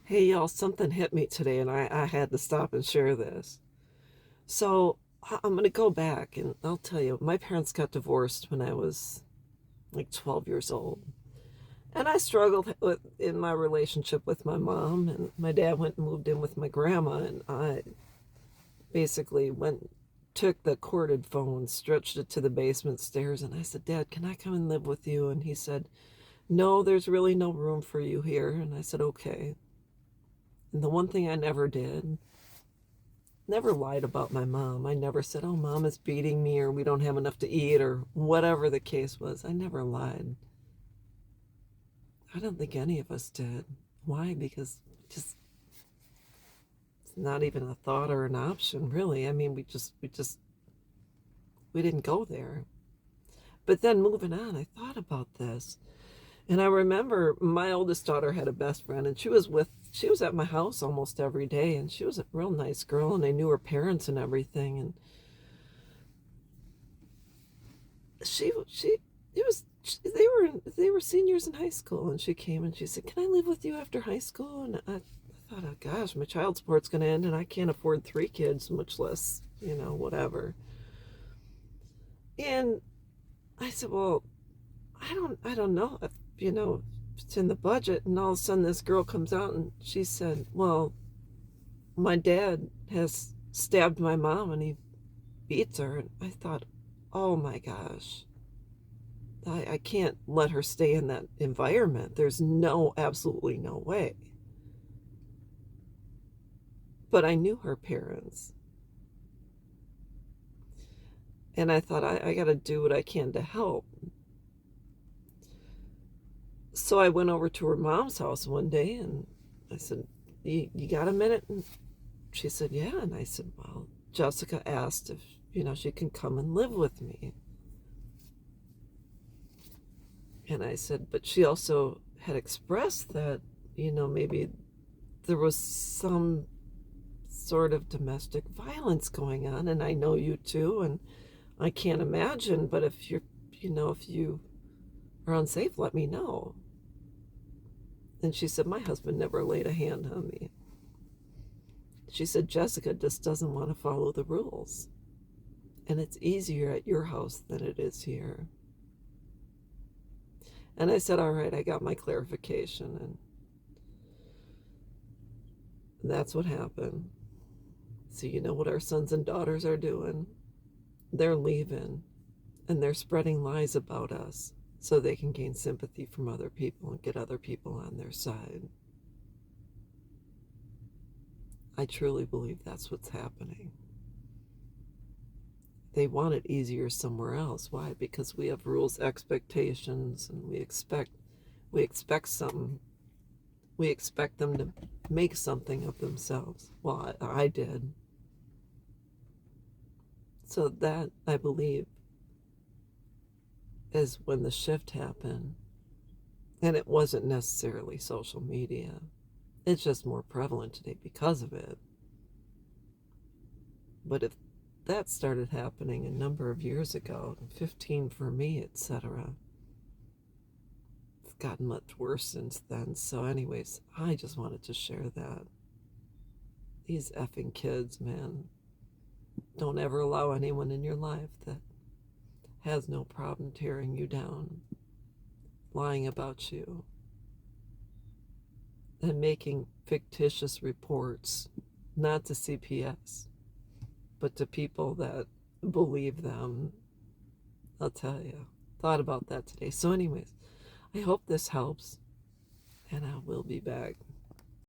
Hey y'all, something hit me today and I had to stop and share this. So I'm going to go back and I'll tell you, my parents got divorced when I was like 12 years old. And I struggled in my relationship with my mom, and my dad went and moved in with my grandma, and I basically took the corded phone, stretched it to the basement stairs, and I said, Dad, can I come and live with you? And he said, No, there's really no room for you here. And I said, okay. And the one thing I never lied about my mom. I never said, oh, mom is beating me or we don't have enough to eat or whatever the case was. I never lied. I don't think any of us did. Why? Because just it's not even a thought or an option, really. I mean, we didn't go there. But then moving on, I thought about this. And I remember my oldest daughter had a best friend, and she was at my house almost every day, and she was a real nice girl, and I knew her parents and everything. And she it was they were seniors in high school, and she came and she said, can I live with you after high school? And I thought, oh gosh, my child support's going to end and I can't afford 3 kids, much less whatever. And I said, well, I don't know if it's in the budget. And all of a sudden this girl comes out and she said, well, my dad has stabbed my mom and he beats her. And I thought, oh my gosh, I can't let her stay in that environment. There's absolutely no way. But I knew her parents. And I thought, I got to do what I can to help. So I went over to her mom's house one day and I said, you got a minute? And she said, yeah. And I said, well, Jessica asked if, she can come and live with me. And I said, but she also had expressed that, maybe there was some sort of domestic violence going on. And I know you too. And I can't imagine, but if if you are unsafe, let me know. And she said, my husband never laid a hand on me. She said, Jessica just doesn't want to follow the rules. And it's easier at your house than it is here. And I said, all right, I got my clarification. And that's what happened. So you know what our sons and daughters are doing? They're leaving and they're spreading lies about us so they can gain sympathy from other people and get other people on their side. I truly believe that's what's happening. They want it easier somewhere else. Why? Because we have rules, expectations, and we expect something. We expect them to make something of themselves. Well, I did. So that, I believe, is when the shift happened. And it wasn't necessarily social media. It's just more prevalent today because of it. But if that started happening a number of years ago, 15 for me, etc., it's gotten much worse since then. So anyways, I just wanted to share that. These effing kids, man. Don't ever allow anyone in your life that has no problem tearing you down, lying about you, and making fictitious reports, not to CPS, but to people that believe them. I'll tell you, thought about that today. So anyways, I hope this helps, and I will be back.